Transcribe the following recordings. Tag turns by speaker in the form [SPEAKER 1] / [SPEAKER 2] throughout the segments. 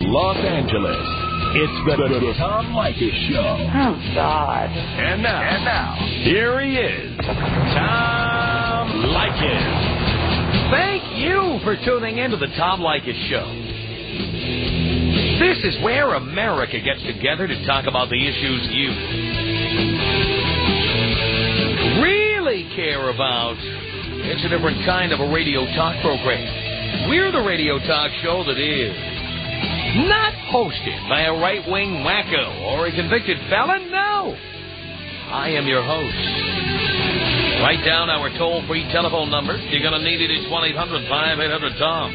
[SPEAKER 1] Los Angeles. It's the Tom Leykis Show.
[SPEAKER 2] Oh, God.
[SPEAKER 1] And now, here he is, Tom Leykis.
[SPEAKER 3] Thank you for tuning in to the Tom Leykis Show. This is where America gets together to talk about the issues you really care about. It's a different kind of a radio talk program. We're the radio talk show that is not hosted by a right-wing wacko or a convicted felon. No. I am your host. Write down our toll-free telephone number. You're going to need it. It's 1-800-5800-TOM.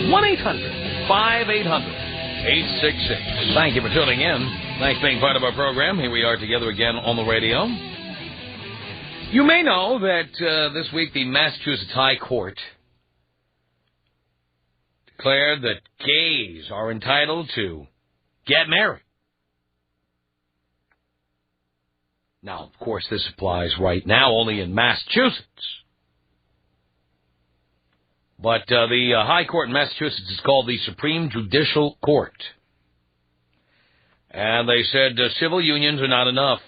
[SPEAKER 3] 1-800-5800-866. Thank you for tuning in. Thanks for being part of our program. Here we are together again on the radio. You may know that this week the Massachusetts High Court declared that gays are entitled to get married. Now, of course, this applies right now only in Massachusetts. But the High Court in Massachusetts is called the Supreme Judicial Court. And they said civil unions are not enough.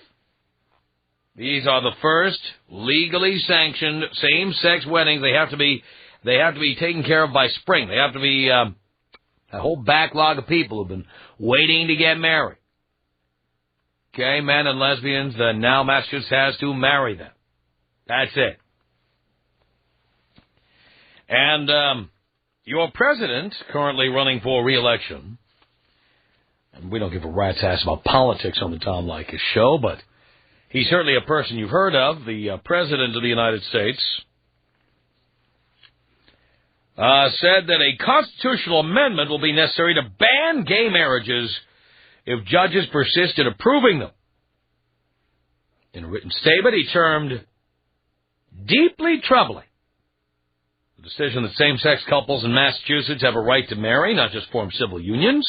[SPEAKER 3] These are the first legally sanctioned same-sex weddings. They have to be taken care of by spring. They have to be a whole backlog of people who've been waiting to get married. Gay men and lesbians, now Massachusetts has to marry them. That's it. And your president, currently running for re-election, and we don't give a rat's ass about politics on the Tom Leykis Show, but he's certainly a person you've heard of, the President of the United States, said that a constitutional amendment will be necessary to ban gay marriages if judges persist in approving them. In a written statement, he termed deeply troubling the decision that same-sex couples in Massachusetts have a right to marry, not just form civil unions,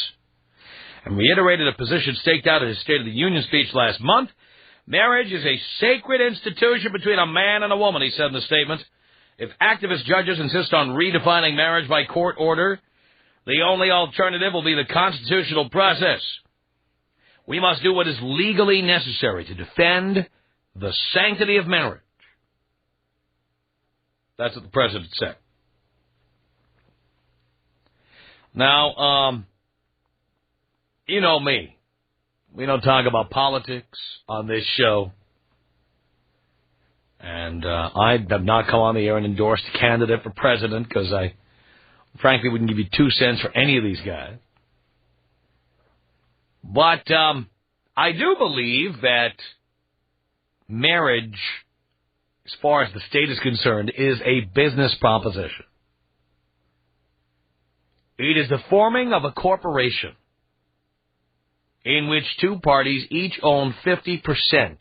[SPEAKER 3] and reiterated a position staked out in his State of the Union speech last month. Marriage is a sacred institution between a man and a woman, he said in the statement. If activist judges insist on redefining marriage by court order, the only alternative will be the constitutional process. We must do what is legally necessary to defend the sanctity of marriage. That's what the president said. Now, you know me. We don't talk about politics on this show. And I have not come on the air and endorsed a candidate for president because I, frankly, wouldn't give you 2 cents for any of these guys. But I do believe that marriage, as far as the state is concerned, is a business proposition. It is the forming of a corporation in which two parties each own 50%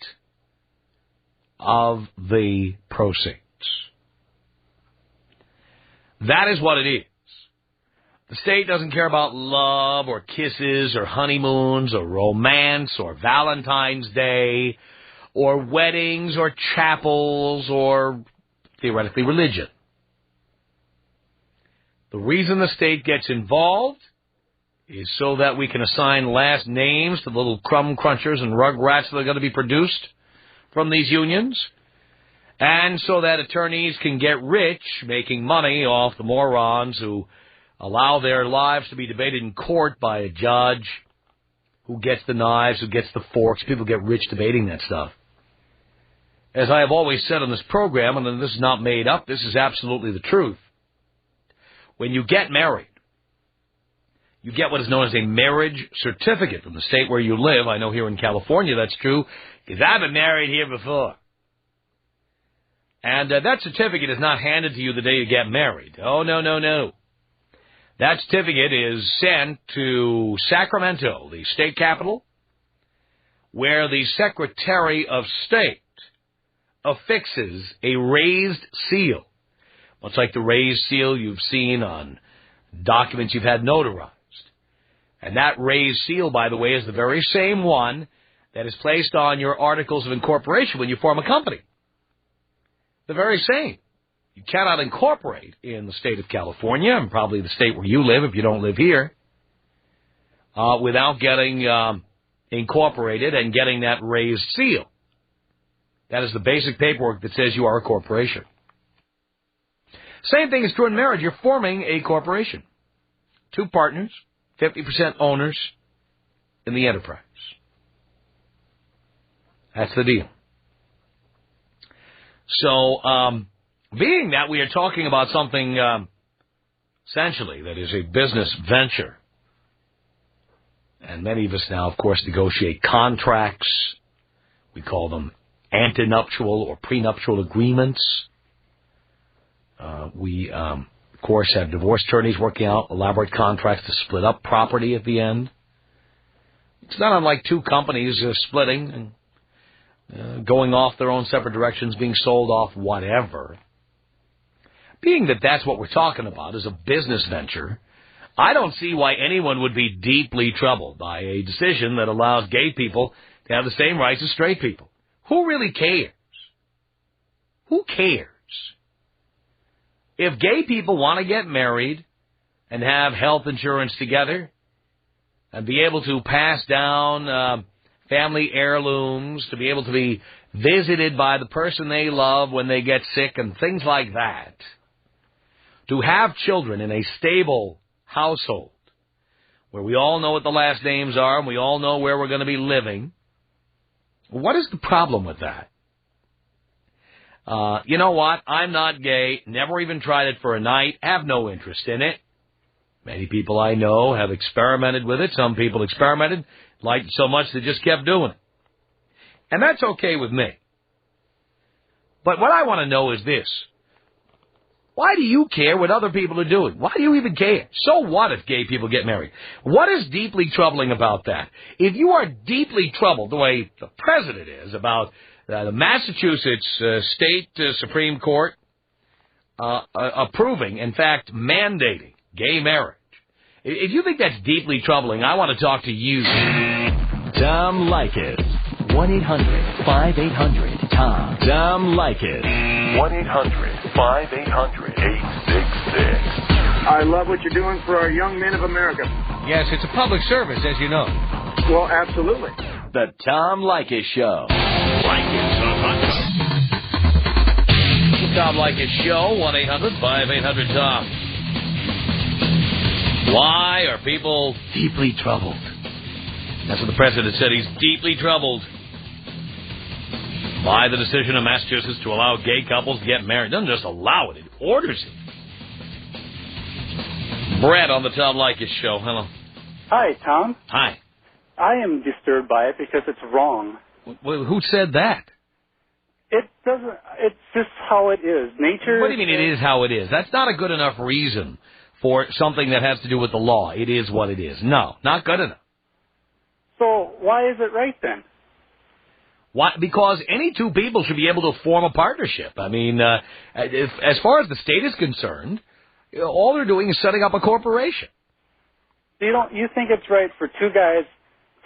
[SPEAKER 3] of the proceeds. That is what it is. The state doesn't care about love or kisses or honeymoons or romance or Valentine's Day or weddings or chapels or, theoretically, religion. The reason the state gets involved is so that we can assign last names to the little crumb crunchers and rugrats that are going to be produced from these unions, and so that attorneys can get rich making money off the morons who allow their lives to be debated in court by a judge who gets the knives, who gets the forks. People get rich debating that stuff. As I have always said on this program, and this is not made up, this is absolutely the truth. When you get married, you get what is known as a marriage certificate from the state where you live. I know here in California that's true, because I've been married here before. And that certificate is not handed to you the day you get married. Oh, no, no, no. That certificate is sent to Sacramento, the state capital, where the Secretary of State affixes a raised seal, much like the raised seal you've seen on documents you've had notarized. And that raised seal, by the way, is the very same one that is placed on your articles of incorporation when you form a company. The very same. You cannot incorporate in the state of California, and probably the state where you live if you don't live here, without getting incorporated and getting that raised seal. That is the basic paperwork that says you are a corporation. Same thing is true in marriage. You're forming a corporation. 2 partners, 50% owners in the enterprise. That's the deal. So, being that we are talking about something essentially that is a business venture, and many of us now, of course, negotiate contracts. We call them antenuptial or prenuptial agreements. We, of course, have divorce attorneys working out elaborate contracts to split up property at the end. It's not unlike 2 companies splitting and going off their own separate directions, being sold off, whatever. Being that that's what we're talking about is a business venture, I don't see why anyone would be deeply troubled by a decision that allows gay people to have the same rights as straight people. Who really cares? Who cares? If gay people want to get married and have health insurance together and be able to pass down family heirlooms, to be able to be visited by the person they love when they get sick and things like that, to have children in a stable household where we all know what the last names are and we all know where we're going to be living, what is the problem with that? You know what? I'm not gay, never even tried it for a night, have no interest in it. Many people I know have experimented with it. Some people experimented, liked it so much they just kept doing it. And that's okay with me. But what I want to know is this. Why do you care what other people are doing? Why do you even care? So what if gay people get married? What is deeply troubling about that? If you are deeply troubled, the way the president is, about the Massachusetts State Supreme Court approving, in fact, mandating gay marriage, if you think that's deeply troubling, I want to talk to you.
[SPEAKER 1] Tom Leykis. 1-800-5800-TOM. Tom Leykis. 1-800-5800-866.
[SPEAKER 2] I love what you're doing for our young men of America.
[SPEAKER 3] Yes, it's a public service, as you know.
[SPEAKER 2] Well, absolutely.
[SPEAKER 1] The Tom Leykis Show.
[SPEAKER 3] Leykis on Hot Tub. Tom Leykis Show, 1-800-5800-TOM. Why are people deeply troubled? That's what the president said. He's deeply troubled by the decision of Massachusetts to allow gay couples to get married. It doesn't just allow it, it orders it. Brett on the Tom Leykis Show. Hello.
[SPEAKER 4] Hi, Tom.
[SPEAKER 3] Hi.
[SPEAKER 4] I am disturbed by it because it's wrong.
[SPEAKER 3] Well, who said that?
[SPEAKER 4] It doesn't. It's just how it is. Nature.
[SPEAKER 3] What do you mean it is how it is? That's not a good enough reason for something that has to do with the law. It is what it is. No, not good enough.
[SPEAKER 4] So why is it right then?
[SPEAKER 3] Why? Because any 2 people should be able to form a partnership. I mean, as far as the state is concerned, all they're doing is setting up a corporation.
[SPEAKER 4] You think it's right for 2 guys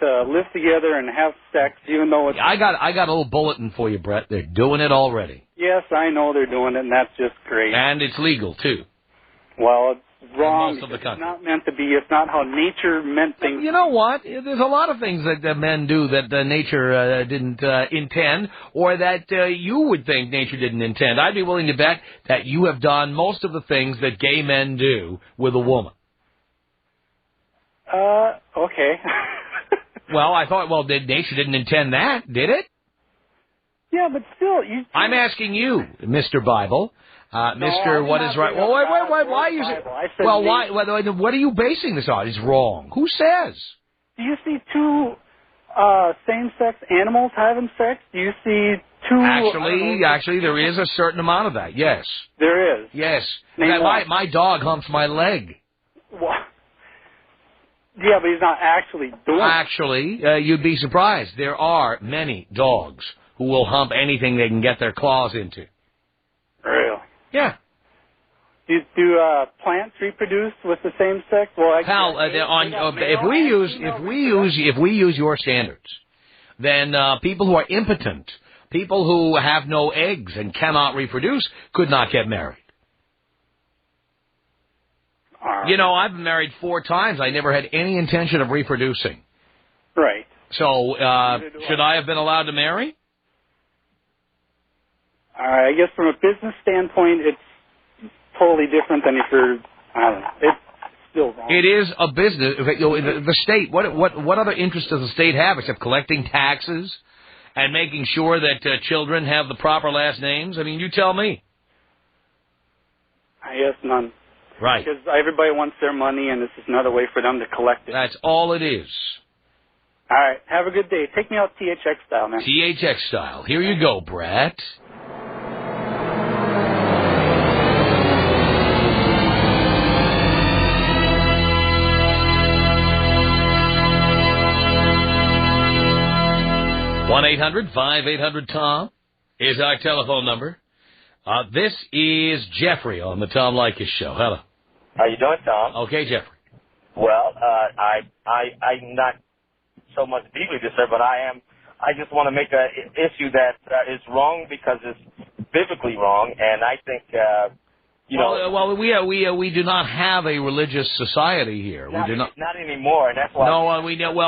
[SPEAKER 4] to live together and have sex, even though it's...
[SPEAKER 3] I got a little bulletin for you, Brett. They're doing it already.
[SPEAKER 4] Yes, I know they're doing it, and that's just great.
[SPEAKER 3] And it's legal, too.
[SPEAKER 4] Well, it's wrong.
[SPEAKER 3] Most of the country.
[SPEAKER 4] It's not meant to be. It's not how nature meant things.
[SPEAKER 3] You know what? There's a lot of things that men do that nature didn't intend, or that you would think nature didn't intend. I'd be willing to bet that you have done most of the things that gay men do with a woman.
[SPEAKER 4] Okay.
[SPEAKER 3] Well, I thought, nature didn't intend that, did it?
[SPEAKER 4] Yeah, but still,
[SPEAKER 3] I'm asking you, Mr. Bible. Mr. What is right? Well, wait, why are you? Well, why? What are you basing this on? It's wrong. Who says?
[SPEAKER 4] Do you see 2 same-sex animals having sex? Do you see 2?
[SPEAKER 3] Actually, there is a certain amount of that. Yes.
[SPEAKER 4] There is.
[SPEAKER 3] Yes. My dog humps my leg.
[SPEAKER 4] What? Yeah, but he's not actually doing it.
[SPEAKER 3] Actually, you'd be surprised. There are many dogs who will hump anything they can get their claws into.
[SPEAKER 4] Really?
[SPEAKER 3] Yeah.
[SPEAKER 4] Do plants reproduce with the same sex? Well,
[SPEAKER 3] Pal, if we use your standards, then people who are impotent, people who have no eggs and cannot reproduce, could not get married. You know, I've been married 4 times. I never had any intention of reproducing.
[SPEAKER 4] Right.
[SPEAKER 3] So, should I have been allowed to marry?
[SPEAKER 4] I guess from a business standpoint, it's totally different than if you're, I don't know, it's still wrong.
[SPEAKER 3] It is a business. The state, what other interest does the state have except collecting taxes and making sure that children have the proper last names? I mean, you tell me.
[SPEAKER 4] I guess none.
[SPEAKER 3] Right.
[SPEAKER 4] Because everybody wants their money, and this is another way for them to collect it.
[SPEAKER 3] That's all it is.
[SPEAKER 4] All right. Have a good day. Take me out THX style, man.
[SPEAKER 3] THX style. Here you go, Brett. $1-800-5800-TOM is our telephone number. This is Jeffrey on the Tom Leykis Show. Hello.
[SPEAKER 5] How you doing, Tom?
[SPEAKER 3] Okay, Jeffrey.
[SPEAKER 5] Well, I'm not so much deeply disturbed, but I just want to make an issue that is wrong because it's biblically wrong, and I think,
[SPEAKER 3] we do not have a religious society here. We do not
[SPEAKER 5] anymore, and that's why.
[SPEAKER 3] No,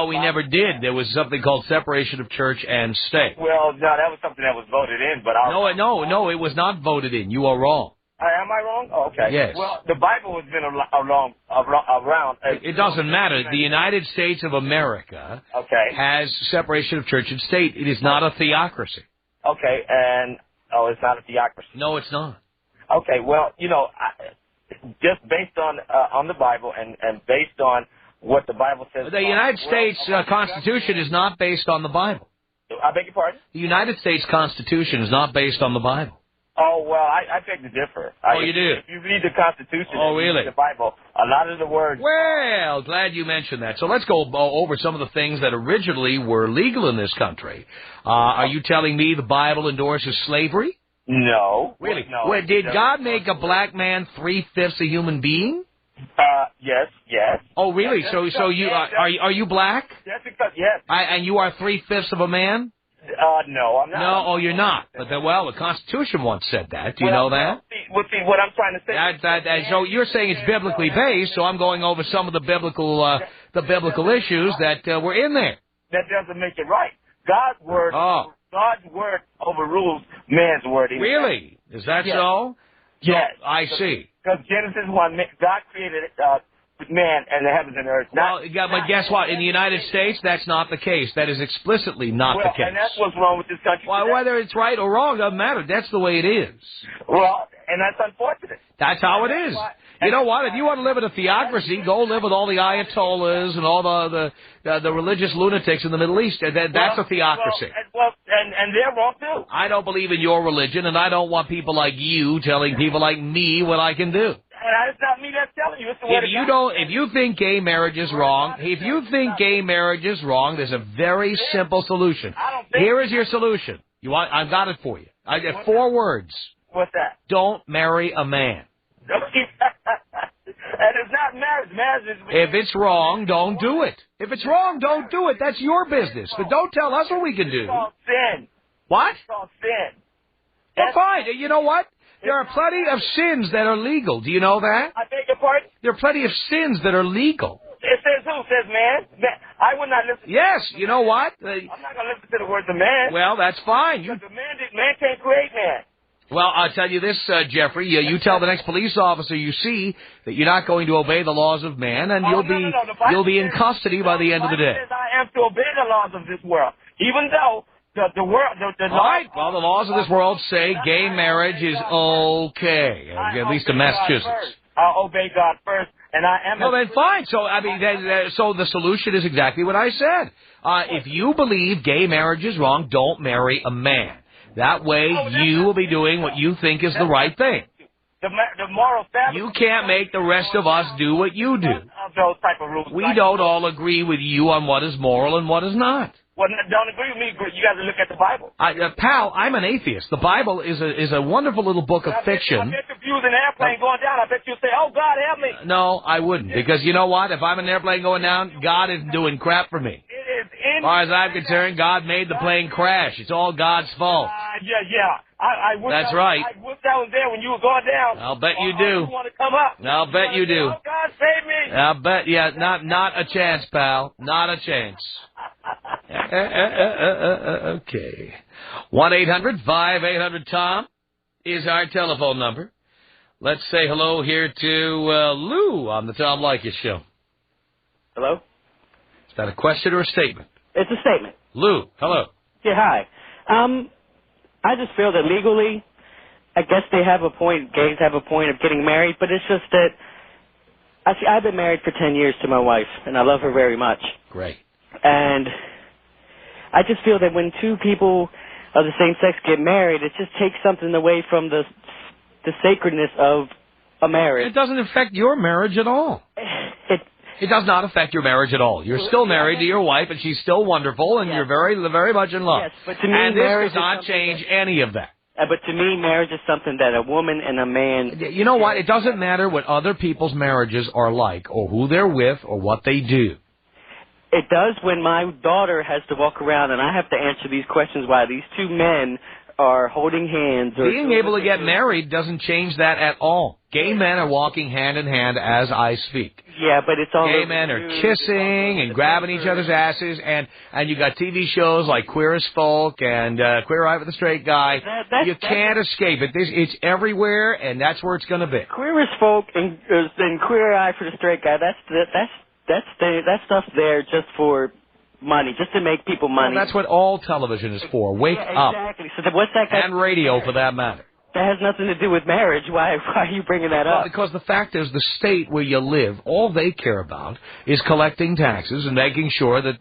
[SPEAKER 3] we never did. There was something called separation of church and state.
[SPEAKER 5] Well, no, that was something that was voted in, but
[SPEAKER 3] no, it was not voted in. You are wrong.
[SPEAKER 5] Am I wrong? Oh, okay.
[SPEAKER 3] Yes.
[SPEAKER 5] Well, the Bible has been around.
[SPEAKER 3] It doesn't matter. The United States of America has separation of church and state. It is not a theocracy.
[SPEAKER 5] Okay, and it's not a theocracy.
[SPEAKER 3] No, it's not.
[SPEAKER 5] Okay, well, just based on the Bible and based on what the Bible says.
[SPEAKER 3] The United States Constitution is not based on the Bible.
[SPEAKER 5] I beg your pardon?
[SPEAKER 3] The United States Constitution is not based on the Bible.
[SPEAKER 5] Oh, well, I beg to differ.
[SPEAKER 3] You do?
[SPEAKER 5] If you read the Constitution
[SPEAKER 3] and
[SPEAKER 5] really? Read the Bible, a lot of the words...
[SPEAKER 3] Well, glad you mentioned that. So let's go over some of the things that originally were legal in this country. Are you telling me the Bible endorses slavery?
[SPEAKER 5] No.
[SPEAKER 3] Really?
[SPEAKER 5] No.
[SPEAKER 3] Well, did God make a black man 3/5 a human being?
[SPEAKER 5] Yes.
[SPEAKER 3] Oh, really? So you are you black?
[SPEAKER 5] That's because, yes.
[SPEAKER 3] And you are 3/5 of a man?
[SPEAKER 5] No, I'm not.
[SPEAKER 3] No, the Constitution once said that. Do you know that?
[SPEAKER 5] See, what I'm trying to say.
[SPEAKER 3] So you're saying it's biblically based, so I'm going over some of the biblical issues that were in there.
[SPEAKER 5] That doesn't make it right. God's word overrules man's word.
[SPEAKER 3] Really? Is that so?
[SPEAKER 5] Yes.
[SPEAKER 3] I see.
[SPEAKER 5] Because Genesis 1, God created man and the heavens and earth.
[SPEAKER 3] But guess what? In the United States, that's not the case. That is explicitly not the case.
[SPEAKER 5] And that's what's wrong with this country.
[SPEAKER 3] Well, whether it's right or wrong doesn't matter. That's the way it is.
[SPEAKER 5] Well, and that's unfortunate.
[SPEAKER 3] That's how it is. You know what? If you want to live in a theocracy, go live with all the ayatollahs and all the religious lunatics in the Middle East. That's a theocracy.
[SPEAKER 5] And they're wrong, too.
[SPEAKER 3] I don't believe in your religion, and I don't want people like you telling people like me what I can do.
[SPEAKER 5] And it's not me that's telling you. It's the word of God.
[SPEAKER 3] If you think gay marriage is wrong, there's a very simple solution. Here is your solution. I've got it for you. I got 4 words.
[SPEAKER 5] What's that?
[SPEAKER 3] Don't marry a man.
[SPEAKER 5] And it's not marriage. Marriage is...
[SPEAKER 3] If it's wrong, don't do it. If it's wrong, don't do it. That's your business. But don't tell us what we can do.
[SPEAKER 5] It's called sin.
[SPEAKER 3] What?
[SPEAKER 5] It's called sin.
[SPEAKER 3] Well, fine. You know what? There are plenty of sins that are legal. Do you know that?
[SPEAKER 5] I beg your pardon?
[SPEAKER 3] There are plenty of sins that are legal.
[SPEAKER 5] It says who? It says man? I would not listen.
[SPEAKER 3] Yes. You know what?
[SPEAKER 5] I'm not going to listen to the words of man.
[SPEAKER 3] Well, that's fine.
[SPEAKER 5] Because man can't create man.
[SPEAKER 3] Well, I'll tell you this, Jeffrey. You tell the next police officer you see that you're not going to obey the laws of man, and you'll be in custody by the end of the day.
[SPEAKER 5] Says I am to obey the laws of this world, even though the
[SPEAKER 3] laws of this world say gay marriage is okay, at least in Massachusetts.
[SPEAKER 5] I'll obey God first, and I am.
[SPEAKER 3] Well, then fine. So so the solution is exactly what I said. If you believe gay marriage is wrong, don't marry a man. That way, you will be doing what you think is the right thing.
[SPEAKER 5] The moral fabric.
[SPEAKER 3] You can't make the rest of us do what you do.
[SPEAKER 5] Those type of rules.
[SPEAKER 3] We don't all agree with you on what is moral and what is not.
[SPEAKER 5] Well, don't agree with me. You got to look at the Bible.
[SPEAKER 3] Pal, I'm an atheist. The Bible is a wonderful little book of fiction.
[SPEAKER 5] I bet if you was an airplane going down, I bet you'd say, "Oh, God, help me."
[SPEAKER 3] No, I wouldn't, because you know what? If I'm an airplane going down, God isn't doing crap for me.
[SPEAKER 5] It is
[SPEAKER 3] as far as I'm concerned, God made the plane crash. It's all God's fault.
[SPEAKER 5] Yeah. I wish
[SPEAKER 3] That's right.
[SPEAKER 5] I wish I was there when you were going down.
[SPEAKER 3] I'll bet you do.
[SPEAKER 5] You want to come up?
[SPEAKER 3] I'll bet you do.
[SPEAKER 5] Oh, God, save me.
[SPEAKER 3] I'll bet, yeah, not a chance, pal. Not a chance. Okay. 1-800-5800-TOM is our telephone number. Let's say hello here to Lou on the Tom Leykis Show.
[SPEAKER 6] Hello?
[SPEAKER 3] Is that a question or a statement?
[SPEAKER 6] It's a statement.
[SPEAKER 3] Lou, hello.
[SPEAKER 6] Yeah, hi. I just feel that legally, I guess they have a point, gays have a point of getting married, but it's just that I've been married for 10 years to my wife, and I love her very much.
[SPEAKER 3] Great.
[SPEAKER 6] And I just feel that when two people of the same sex get married, it just takes something away from the sacredness of a marriage.
[SPEAKER 3] It doesn't affect your marriage at all. It does not affect your marriage at all. You're still married to your wife, and she's still wonderful, and you're very, very much in love.
[SPEAKER 6] Yes, but to me,
[SPEAKER 3] and this
[SPEAKER 6] marriage
[SPEAKER 3] does not change any of that.
[SPEAKER 6] But to me, marriage is something that a woman and a man...
[SPEAKER 3] You know what? It doesn't matter what other people's marriages are like, or who they're with, or what they do.
[SPEAKER 6] It does when my daughter has to walk around, and I have to answer these questions why these two men are holding hands.
[SPEAKER 3] Being able to get married doesn't change that at all. Gay men are walking hand in hand as I speak.
[SPEAKER 6] Yeah, but it's all...
[SPEAKER 3] Gay men are kissing and grabbing each other's asses, and you got TV shows like Queer as Folk and Queer Eye for the Straight Guy. You can't escape it. It's everywhere, and that's where it's going to be.
[SPEAKER 6] Queer as Folk and Queer Eye for the Straight Guy, that stuff's there just for money, just to make people money.
[SPEAKER 3] Well, that's what all television is for. Wake up.
[SPEAKER 6] Exactly. So what's that got
[SPEAKER 3] and radio, for that matter.
[SPEAKER 6] That has nothing to do with marriage. Why are you bringing that up?
[SPEAKER 3] Because the fact is, the state where you live, all they care about is collecting taxes and making sure that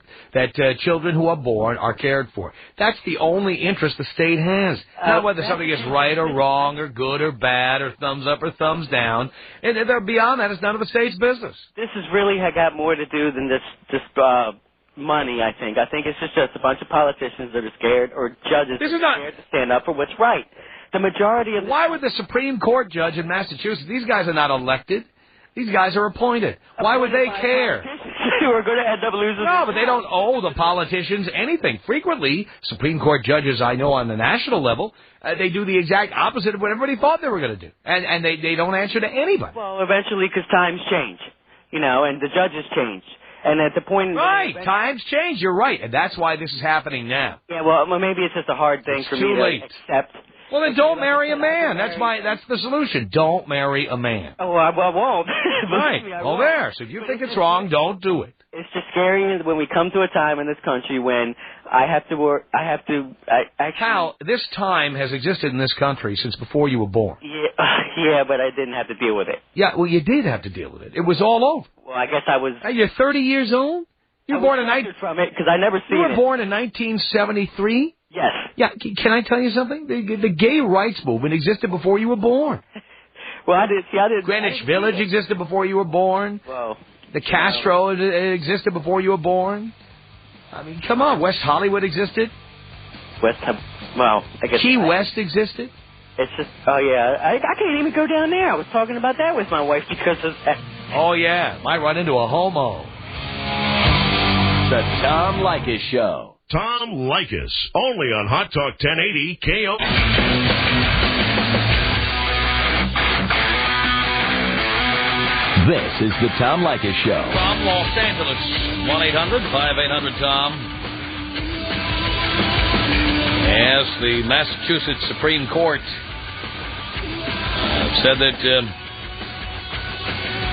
[SPEAKER 3] children who are born are cared for. That's the only interest the state has. Not whether something is right or wrong or good or bad or thumbs up or thumbs down. And beyond that, it's none of the state's business.
[SPEAKER 6] This has really got more to do than this money, I think. I think it's just a bunch of politicians that are scared, or judges that are scared to stand up for what's right. The majority of...
[SPEAKER 3] Why would the Supreme Court judge in Massachusetts? These guys are not elected. These guys are appointed. Why would they care?
[SPEAKER 6] Who are going to end up losing...
[SPEAKER 3] No, but they don't owe the politicians anything. Frequently, Supreme Court judges I know on the national level, they do the exact opposite of what everybody thought they were going to do. And they don't answer to anybody.
[SPEAKER 6] Well, eventually, because times change, and the judges change. And at the point...
[SPEAKER 3] Right, times change, you're right. And that's why this is happening now.
[SPEAKER 6] Yeah, well, maybe it's just a hard thing for me to accept.
[SPEAKER 3] Well, then don't marry a man. That's the solution. Don't marry a man.
[SPEAKER 6] Oh, I won't.
[SPEAKER 3] Right. Well, there. So if you think it's wrong, don't do it.
[SPEAKER 6] It's just scary when we come to a time in this country when I have to work.
[SPEAKER 3] Hal, this time has existed in this country since before you were born.
[SPEAKER 6] Yeah, but I didn't have to deal with it.
[SPEAKER 3] Yeah, well, you did have to deal with it. It was all over.
[SPEAKER 6] Well, I guess I was...
[SPEAKER 3] Hey, you're 30 years old? You were born in...
[SPEAKER 6] from it because I never seen it.
[SPEAKER 3] You were born in 1973?
[SPEAKER 6] Yes.
[SPEAKER 3] Yeah, can I tell you something? The gay rights movement existed before you were born.
[SPEAKER 6] Well, I did.
[SPEAKER 3] Greenwich Village existed before you were born.
[SPEAKER 6] Well,
[SPEAKER 3] the Castro existed before you were born. I mean, come on. West Hollywood existed.
[SPEAKER 6] I guess
[SPEAKER 3] Key West existed.
[SPEAKER 6] It's just, oh yeah, I can't even go down there. I was talking about that with my wife because of that.
[SPEAKER 3] Oh yeah, might run into a homo.
[SPEAKER 1] The Tom Leykis Show.
[SPEAKER 7] Tom Leykis, only on Hot Talk 1080 KO.
[SPEAKER 1] This is the Tom Leykis Show.
[SPEAKER 3] From Los Angeles, 1-800-5800-TOM. Yes, the Massachusetts Supreme Court said that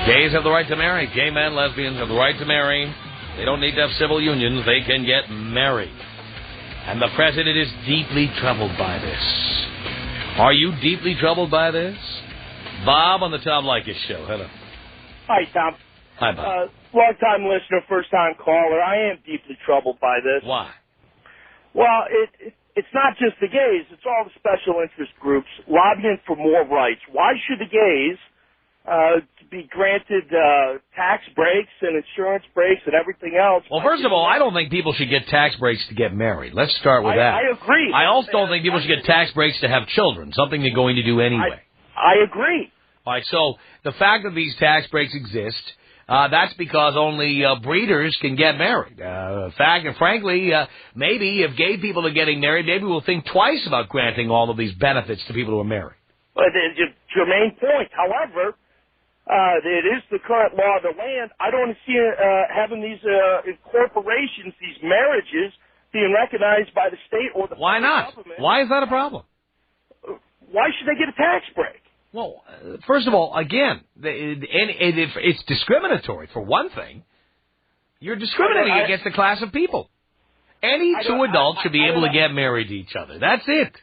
[SPEAKER 3] gays have the right to marry. Gay men, lesbians have the right to marry. They don't need to have civil unions. They can get married. And the president is deeply troubled by this. Are you deeply troubled by this? Bob on the Tom Leykis Show. Hello.
[SPEAKER 8] Hi, Tom.
[SPEAKER 3] Hi, Bob.
[SPEAKER 8] Long-time listener, first-time caller. I am deeply troubled by this.
[SPEAKER 3] Why?
[SPEAKER 8] Well, it's not just the gays. It's all the special interest groups lobbying for more rights. Why should the gays be granted tax breaks and insurance breaks and everything else?
[SPEAKER 3] Well, first of all, I don't think people should get tax breaks to get married. Let's start with that.
[SPEAKER 8] I agree.
[SPEAKER 3] I also don't think people should get tax breaks to have children, something they're going to do anyway.
[SPEAKER 8] I agree.
[SPEAKER 3] All right, so the fact that these tax breaks exist That's because only breeders can get married. Frankly, maybe if gay people are getting married, maybe we'll think twice about granting all of these benefits to people who are married.
[SPEAKER 8] But your main point, however, it is the current law of the land. I don't see having these corporations, these marriages, being recognized by the state or the
[SPEAKER 3] Why not?
[SPEAKER 8] government.
[SPEAKER 3] Why is that a problem?
[SPEAKER 8] Why should they get a tax break?
[SPEAKER 3] Well, first of all, again, if it's discriminatory, for one thing. You're discriminating against a class of people. Any two adults should be able to get married to each other. That's it.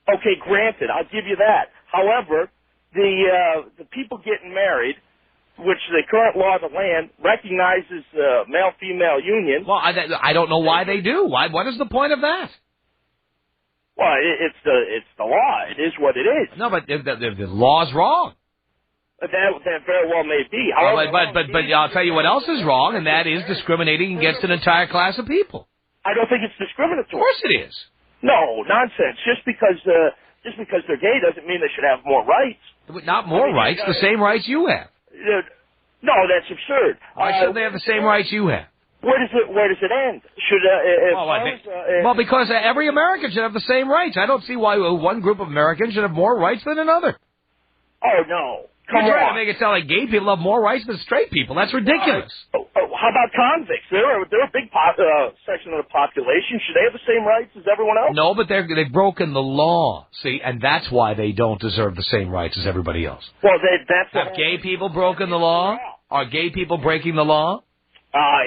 [SPEAKER 8] Okay, granted, I'll give you that. However, the people getting married, which the current law of the land recognizes male-female union.
[SPEAKER 3] Well, I don't know why they do. What is the point of that?
[SPEAKER 8] Well, it's the law. It is what it is.
[SPEAKER 3] No, but the law's wrong.
[SPEAKER 8] That very well may be. However,
[SPEAKER 3] but I'll tell you what else is wrong, and that is discriminating against an entire class of people.
[SPEAKER 8] I don't think it's discriminatory.
[SPEAKER 3] Of course it is.
[SPEAKER 8] No, nonsense. Just because they're gay doesn't mean they should have more rights.
[SPEAKER 3] Not more rights, the same rights you have.
[SPEAKER 8] No, that's absurd.
[SPEAKER 3] Why shouldn't they have the same rights you have?
[SPEAKER 8] Where does it end?
[SPEAKER 3] Because every American should have the same rights. I don't see why one group of Americans should have more rights than another.
[SPEAKER 8] Oh, no.
[SPEAKER 3] You're trying to make it sound like gay people have more rights than straight people. That's ridiculous.
[SPEAKER 8] How about convicts? They're a big section of the population. Should they have the same rights as everyone else?
[SPEAKER 3] No, but they've broken the law. See, and that's why they don't deserve the same rights as everybody else.
[SPEAKER 8] Well,
[SPEAKER 3] have gay people broken the law? Are gay people breaking the law?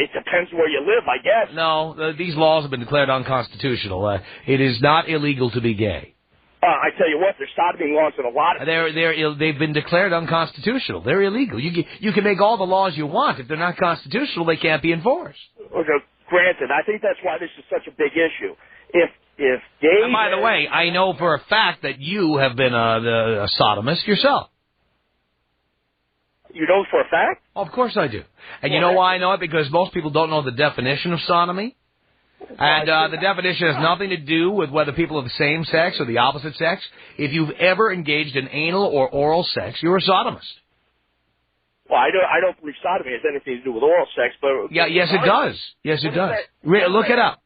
[SPEAKER 8] It depends where you live, I guess.
[SPEAKER 3] No, these laws have been declared unconstitutional. It is not illegal to be gay.
[SPEAKER 8] I tell you what, there's sodomy laws in a lot of...
[SPEAKER 3] They've been declared unconstitutional. They're illegal. You can make all the laws you want. If they're not constitutional, they can't be enforced.
[SPEAKER 8] Okay, granted, I think that's why this is such a big issue. If gay...
[SPEAKER 3] And by the way, I know for a fact that you have been a sodomist yourself.
[SPEAKER 8] You know for a fact?
[SPEAKER 3] Oh, of course I do. And you know why I know it? Because most people don't know the definition of sodomy. And the definition has nothing to do with whether people are the same sex or the opposite sex. If you've ever engaged in anal or oral sex, you're a sodomist.
[SPEAKER 8] Well, I don't believe sodomy has anything to do with oral sex, but...
[SPEAKER 3] Yes, it does. Yes, it does. Look it up.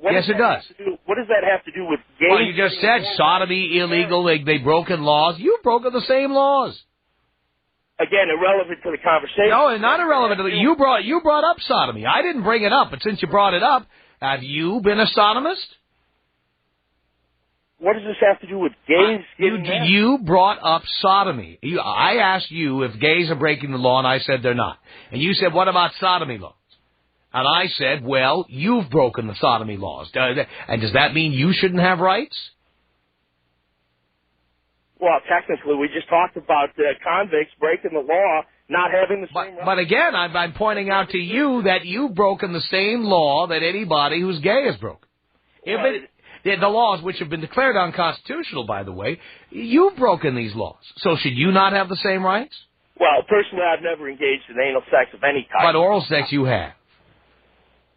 [SPEAKER 3] Yes, it does.
[SPEAKER 8] What does that have to do with gay...
[SPEAKER 3] Well, you just said sodomy, illegal, they've broken laws. You've broken the same laws.
[SPEAKER 8] Again, irrelevant to the conversation.
[SPEAKER 3] No, not irrelevant. You brought up sodomy. I didn't bring it up, but since you brought it up, have you been a sodomist?
[SPEAKER 8] What does this have to do with gays?
[SPEAKER 3] You brought up sodomy. I asked you if gays are breaking the law, and I said they're not. And you said, what about sodomy laws? And I said, well, you've broken the sodomy laws. And does that mean you shouldn't have rights?
[SPEAKER 8] Well, technically, we just talked about convicts breaking the law, not having the same rights.
[SPEAKER 3] But again, I'm pointing out to you that you've broken the same law that anybody who's gay has broken. The laws which have been declared unconstitutional, by the way, you've broken these laws. So should you not have the same rights?
[SPEAKER 8] Well, personally, I've never engaged in anal sex of any kind.
[SPEAKER 3] But oral sex you have.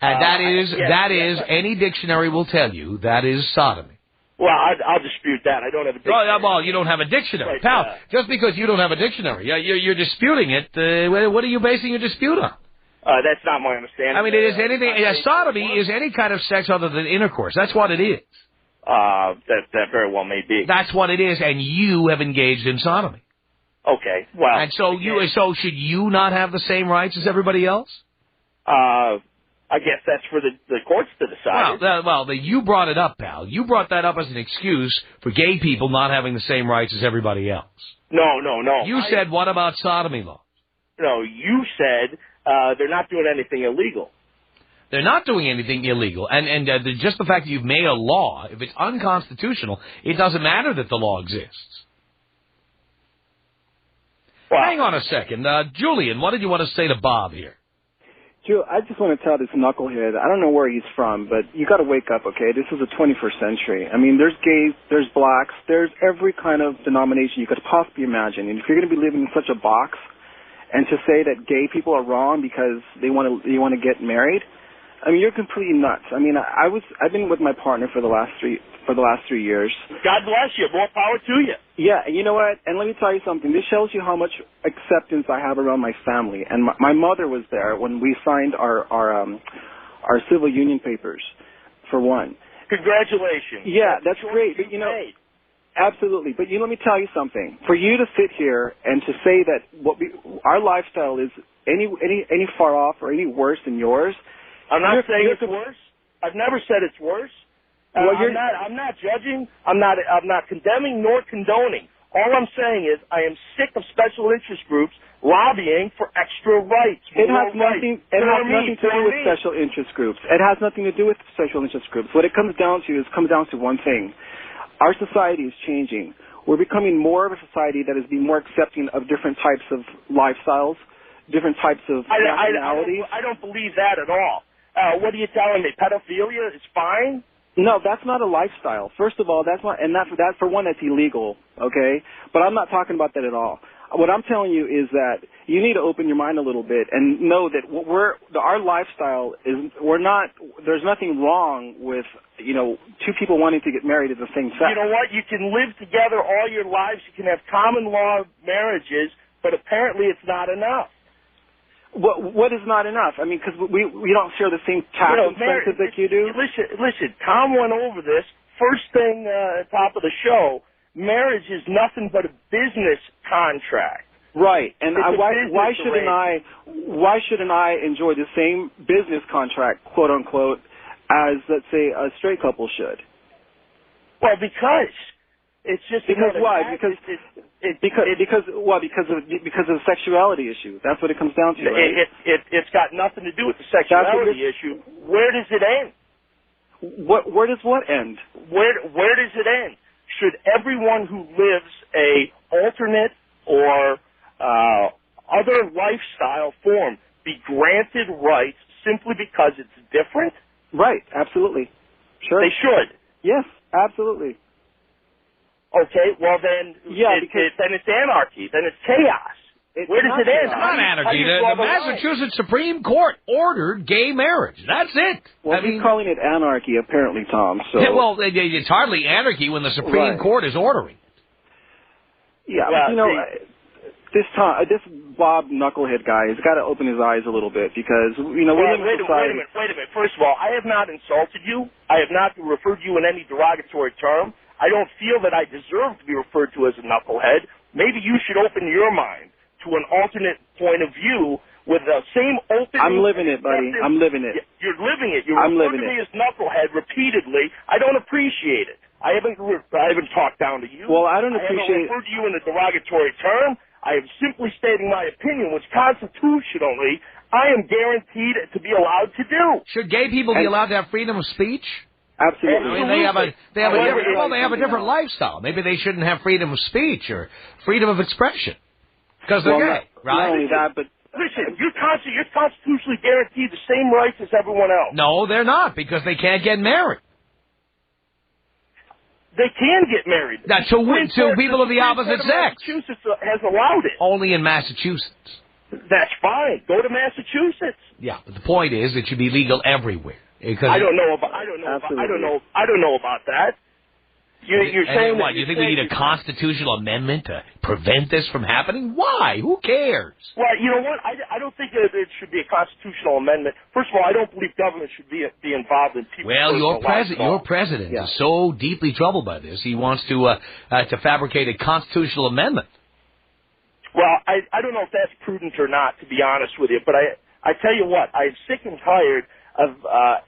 [SPEAKER 3] And that is, any dictionary will tell you, that is sodomy.
[SPEAKER 8] Well, I'll dispute that. I don't have a dictionary.
[SPEAKER 3] Well, you don't have a dictionary.
[SPEAKER 8] Right,
[SPEAKER 3] Pal, just because you don't have a dictionary, you're disputing it. What are you basing your dispute on?
[SPEAKER 8] That's not my understanding.
[SPEAKER 3] I mean, it is anything. Sodomy is any kind of sex other than intercourse. That's what it is.
[SPEAKER 8] That very well may be.
[SPEAKER 3] That's what it is, and you have engaged in sodomy.
[SPEAKER 8] Okay, well.
[SPEAKER 3] And so so should you not have the same rights as everybody else?
[SPEAKER 8] I guess that's for the courts to decide.
[SPEAKER 3] You brought it up, pal. You brought that up as an excuse for gay people not having the same rights as everybody else.
[SPEAKER 8] No.
[SPEAKER 3] You said, what about sodomy law?
[SPEAKER 8] No, you said they're not doing anything illegal.
[SPEAKER 3] They're not doing anything illegal. And just the fact that you've made a law, if it's unconstitutional, it doesn't matter that the law exists. Well, hang on a second. Julian, what did you want to say to Bob here?
[SPEAKER 9] Joe, I just want to tell this knucklehead, I don't know where he's from, but you got to wake up, okay? This is the 21st century. I mean, there's gays, there's blacks, there's every kind of denomination you could possibly imagine. And if you're going to be living in such a box, and to say that gay people are wrong because they want to get married, I mean, you're completely nuts. I mean, I've been with my partner for the last 3 years.
[SPEAKER 8] God bless you. More power to you.
[SPEAKER 9] Yeah, and you know what? And let me tell you something. This shows you how much acceptance I have around my family. And my mother was there when we signed our civil union papers, for one.
[SPEAKER 8] Congratulations.
[SPEAKER 9] Yeah, that's great. But, you know, absolutely. But let me tell you something. For you to sit here and to say that our lifestyle is any far off or any worse than yours,
[SPEAKER 8] I'm not saying it's worse. I've never said it's worse.
[SPEAKER 9] Well,
[SPEAKER 8] I'm not judging. I'm not condemning nor condoning. All I'm saying is I am sick of special interest groups lobbying for extra rights.
[SPEAKER 9] It has nothing to do with special interest groups. It has nothing to do with special interest groups. What it comes down to one thing. Our society is changing. We're becoming more of a society that is being more accepting of different types of lifestyles, different types of nationalities.
[SPEAKER 8] I don't believe that at all. What are you telling me? Pedophilia is fine?
[SPEAKER 9] No, that's not a lifestyle. First of all, that's not, and that for one, that's illegal. Okay, but I'm not talking about that at all. What I'm telling you is that you need to open your mind a little bit and know that our lifestyle is there's nothing wrong with, you know, two people wanting to get married at the same sex.
[SPEAKER 8] You know what? You can live together all your lives. You can have common law marriages, but apparently it's not enough.
[SPEAKER 9] What is not enough? I mean, because we don't share the same tax incentives that you do.
[SPEAKER 8] Listen. Tom went over this first thing at the top of the show. Marriage is nothing but a business contract.
[SPEAKER 9] Right, and why shouldn't I enjoy the same business contract, quote unquote, as, let's say, a straight couple should?
[SPEAKER 8] Well, because it's just
[SPEAKER 9] because why? Because of the sexuality issue. That's what it comes down to. Right?
[SPEAKER 8] It's got nothing to do with the sexuality issue. Where does it end?
[SPEAKER 9] Where does what end?
[SPEAKER 8] Where does it end? Should everyone who lives a alternate or other lifestyle form be granted rights simply because it's different?
[SPEAKER 9] Right, absolutely. Sure.
[SPEAKER 8] They should.
[SPEAKER 9] Yes, absolutely.
[SPEAKER 8] Okay, well then, then it's anarchy. Then it's chaos. Where does it end?
[SPEAKER 3] It's not anarchy. The Massachusetts Supreme Court ordered gay marriage. That's it.
[SPEAKER 9] Well, he's calling it anarchy, apparently, Tom. So.
[SPEAKER 3] Yeah, well, it's hardly anarchy when the Supreme Court is ordering it.
[SPEAKER 9] Yeah, but, you know, this Bob Knucklehead guy has got to open his eyes a little bit because, you know,
[SPEAKER 8] wait a minute. First of all, I have not insulted you. I have not referred to you in any derogatory term. I don't feel that I deserve to be referred to as a knucklehead. Maybe you should open your mind to an alternate point of view with the same open...
[SPEAKER 9] I'm living it, buddy. I'm living it.
[SPEAKER 8] You're living it. You're referring to me as knucklehead repeatedly. I don't appreciate it. I haven't talked down to you.
[SPEAKER 9] Well, I don't appreciate...
[SPEAKER 8] I haven't referred to you in a derogatory term. I am simply stating my opinion, which constitutionally I am guaranteed to be allowed to do.
[SPEAKER 3] Should gay people be allowed to have freedom of speech?
[SPEAKER 9] Absolutely.
[SPEAKER 3] I mean, they have a different lifestyle. Maybe they shouldn't have freedom of speech or freedom of expression because they're gay, right?
[SPEAKER 9] Not only that, but
[SPEAKER 8] listen, you're constitutionally guaranteed the same rights as everyone else.
[SPEAKER 3] No, they're not because they can't get married.
[SPEAKER 8] They can get married.
[SPEAKER 3] To people of the opposite sex.
[SPEAKER 8] Massachusetts has allowed it.
[SPEAKER 3] Only in Massachusetts.
[SPEAKER 8] That's fine. Go to Massachusetts.
[SPEAKER 3] Yeah, but the point is it should be legal everywhere.
[SPEAKER 8] I don't know about that. You're saying
[SPEAKER 3] what? You think we need a constitutional amendment to prevent this from happening? Why? Who cares?
[SPEAKER 8] Well, you know what? I don't think that it should be a constitutional amendment. First of all, I don't believe government should be involved in people's
[SPEAKER 3] your president is so deeply troubled by this. He wants to fabricate a constitutional amendment.
[SPEAKER 8] Well, I don't know if that's prudent or not, to be honest with you. But I tell you what, I'm sick and tired of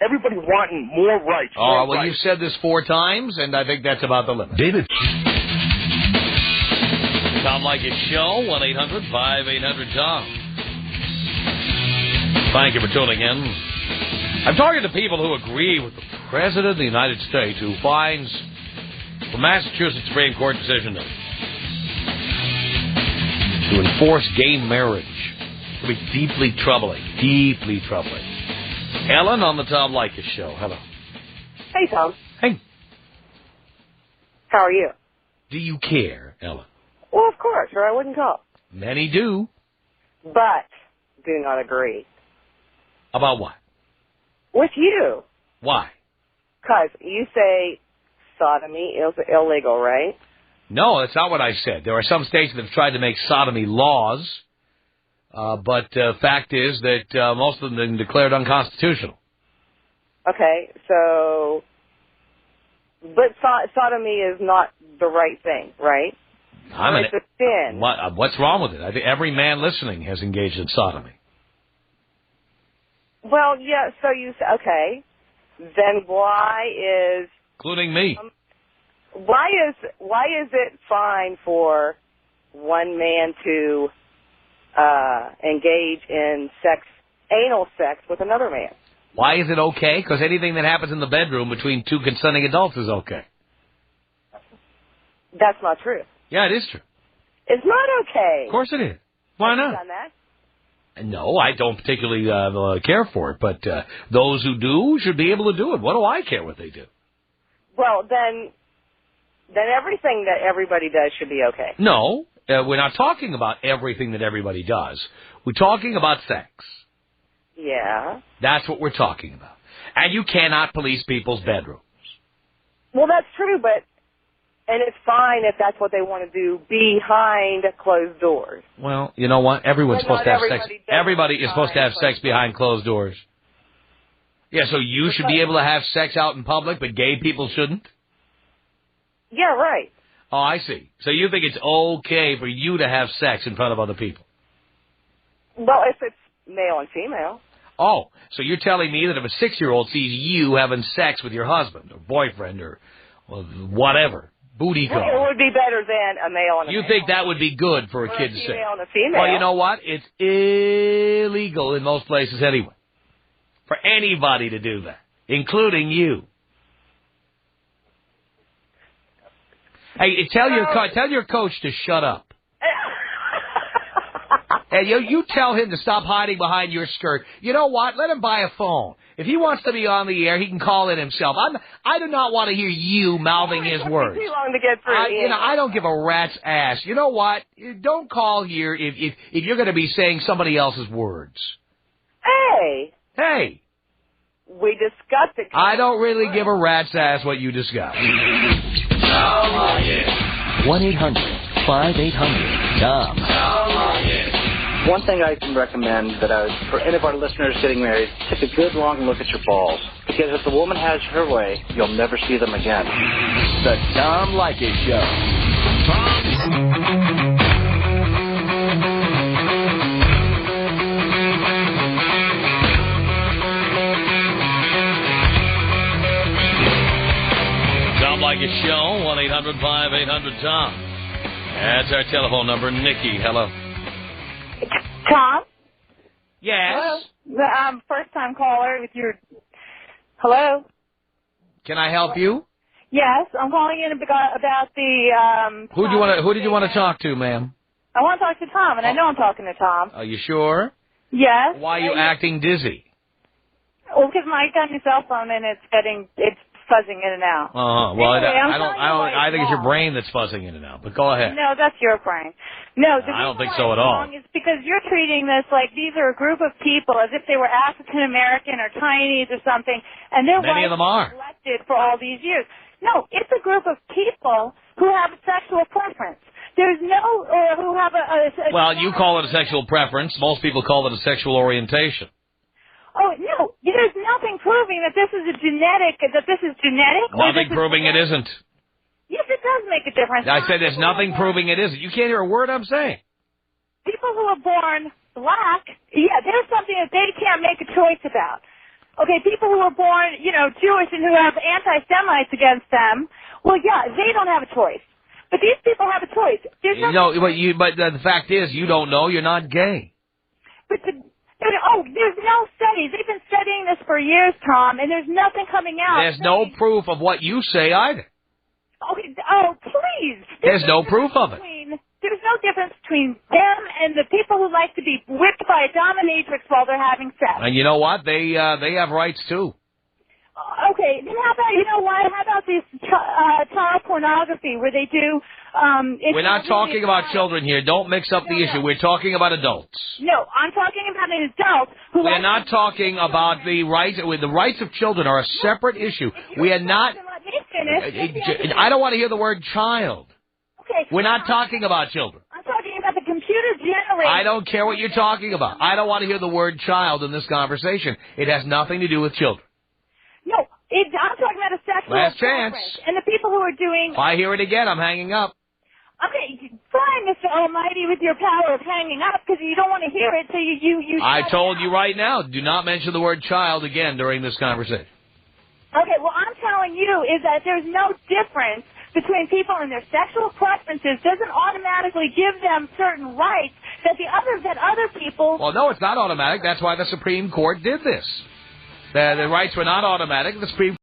[SPEAKER 8] everybody wanting more rights.
[SPEAKER 3] Well, you've said this 4 times, and I think that's about the limit.
[SPEAKER 7] David.
[SPEAKER 3] Tom Leykis Show, 1-800-5800-TOM. Thank you for tuning in. I'm talking to people who agree with the President of the United States who finds the Massachusetts Supreme Court decision to enforce gay marriage to be deeply troubling. Deeply troubling. Ellen on the Tom Leykis Show. Hello.
[SPEAKER 10] Hey, Tom.
[SPEAKER 3] Hey.
[SPEAKER 10] How are you?
[SPEAKER 3] Do you care, Ellen?
[SPEAKER 10] Well, of course, or I wouldn't call.
[SPEAKER 3] Many do.
[SPEAKER 10] But do not agree.
[SPEAKER 3] About what?
[SPEAKER 10] With you.
[SPEAKER 3] Why?
[SPEAKER 10] Because you say sodomy is illegal, right?
[SPEAKER 3] No, that's not what I said. There are some states that have tried to make sodomy laws, but fact is that most of them have been declared unconstitutional.
[SPEAKER 10] Okay, so... But sodomy is not the right thing, right? It's a sin.
[SPEAKER 3] What's wrong with it? I think every man listening has engaged in sodomy.
[SPEAKER 10] Well, yeah, so you say, okay, then why is...
[SPEAKER 3] Including me.
[SPEAKER 10] Why is it fine for one man to engage in anal sex with another man?
[SPEAKER 3] Why is it okay? Because anything that happens in the bedroom between two consenting adults is okay.
[SPEAKER 10] That's not true.
[SPEAKER 3] Yeah, it is true.
[SPEAKER 10] It's not okay.
[SPEAKER 3] Of course it is. Why not?
[SPEAKER 10] Have you done that?
[SPEAKER 3] No, I don't particularly care for it, but those who do should be able to do it. What do I care what they do?
[SPEAKER 10] Well, then everything that everybody does should be okay.
[SPEAKER 3] No, we're not talking about everything that everybody does. We're talking about sex.
[SPEAKER 10] Yeah.
[SPEAKER 3] That's what we're talking about. And you cannot police people's bedrooms.
[SPEAKER 10] Well, that's true, and it's fine if that's what they want to do behind closed doors.
[SPEAKER 3] Well, you know what? Everyone's supposed to have sex. Everybody is supposed to have sex behind closed doors. Yeah, so you should be able to have sex out in public, but gay people shouldn't?
[SPEAKER 10] Yeah, right.
[SPEAKER 3] Oh, I see. So you think it's okay for you to have sex in front of other people?
[SPEAKER 10] Well, if it's male and female.
[SPEAKER 3] Oh, so you're telling me that if a 6-year-old sees you having sex with your husband or boyfriend or whatever, booty call.
[SPEAKER 10] Well, it would be better than a male and a
[SPEAKER 3] You
[SPEAKER 10] male.
[SPEAKER 3] think that would be good for a kid to say?
[SPEAKER 10] Female and a female.
[SPEAKER 3] Well, you know what? It's illegal in most places anyway. For anybody to do that, including you. Hey, tell your coach to shut up. And you tell him to stop hiding behind your skirt. You know what? Let him buy a phone. If he wants to be on the air, he can call in himself. I do not want to hear you mouthing his words.
[SPEAKER 10] Too long to get through.
[SPEAKER 3] I don't give a rat's ass. You know what? Don't call here if you're going to be saying somebody else's words.
[SPEAKER 10] Hey. We discussed it.
[SPEAKER 3] I don't really give a rat's ass what you discussed.
[SPEAKER 1] 1-800-5800-TOM.
[SPEAKER 11] One thing I can recommend for any of our listeners getting married, take a good long look at your balls. Because if the woman has her way, you'll never see them again.
[SPEAKER 1] The Tom Leykis Show.
[SPEAKER 3] Tom Leykis Show, 1-800-5800-TOM. That's our telephone number. Nikki, hello.
[SPEAKER 12] Tom?
[SPEAKER 3] Yes?
[SPEAKER 12] Hello? First-time caller with your... Hello?
[SPEAKER 3] Can I help you?
[SPEAKER 12] Yes, I'm calling in about the...
[SPEAKER 3] Who did you want to talk to, ma'am?
[SPEAKER 12] I want to talk to Tom, and I know I'm talking to Tom.
[SPEAKER 3] Are you sure?
[SPEAKER 12] Yes.
[SPEAKER 3] Why are you acting dizzy?
[SPEAKER 12] Well, because I got my cell phone, and it's fuzzing in and out.
[SPEAKER 3] Well,
[SPEAKER 12] anyway,
[SPEAKER 3] I think it's your brain that's fuzzing in and out, but go ahead.
[SPEAKER 12] No, that's your brain. No,
[SPEAKER 3] I don't think so at all.
[SPEAKER 12] It's because you're treating this like these are a group of people as if they were African American or Chinese or something, and their
[SPEAKER 3] Many of them are
[SPEAKER 12] elected for all these years. No, it's a group of people who have a sexual preference. There's no, who have a
[SPEAKER 3] well, you call it a sexual preference. Most people call it a sexual orientation.
[SPEAKER 12] Oh, no, there's nothing proving that this is genetic.
[SPEAKER 3] Nothing proving it isn't.
[SPEAKER 12] Yes, it does make a difference.
[SPEAKER 3] I said there's nothing proving it isn't. You can't hear a word I'm saying.
[SPEAKER 12] People who are born black, there's something that they can't make a choice about. Okay, people who are born, Jewish and who have anti-Semites against them, well, they don't have a choice. But these people have a choice.
[SPEAKER 3] But the fact is, you don't know. You're not gay.
[SPEAKER 12] There's no studies. They've been studying this for years, Tom, and there's nothing coming out.
[SPEAKER 3] There's no proof of what you say either.
[SPEAKER 12] Okay, please.
[SPEAKER 3] There's no proof of it.
[SPEAKER 12] There's no difference between them and the people who like to be whipped by a dominatrix while they're having sex.
[SPEAKER 3] And you know what? They have rights too.
[SPEAKER 12] Okay, then how about, you know what, how about this child pornography where they do...
[SPEAKER 3] We're not talking about children here. Don't mix up the issue. We're talking about adults.
[SPEAKER 12] No, I'm talking about an adult who...
[SPEAKER 3] We're not talking about the rights... The rights of children are a separate issue. We are not... I don't want to hear the word child.
[SPEAKER 12] Okay.
[SPEAKER 3] We're not talking about children.
[SPEAKER 12] I'm talking about the computer-generated...
[SPEAKER 3] I don't care what you're talking about. I don't want to hear the word child in this conversation. It has nothing to do with children.
[SPEAKER 12] No, I'm talking about a sexual
[SPEAKER 3] Last
[SPEAKER 12] preference.
[SPEAKER 3] chance.
[SPEAKER 12] And the people who are doing...
[SPEAKER 3] If I hear it again, I'm hanging up.
[SPEAKER 12] Okay, fine, Mr. Almighty, with your power of hanging up, because you don't want to hear it, so you
[SPEAKER 3] I told you right now, do not mention the word child again during this conversation.
[SPEAKER 12] Okay, well, I'm telling you is that there's no difference between people and their sexual preferences doesn't automatically give them certain rights that other people...
[SPEAKER 3] Well, no, it's not automatic. That's why the Supreme Court did this. The rights were not automatic. The Supreme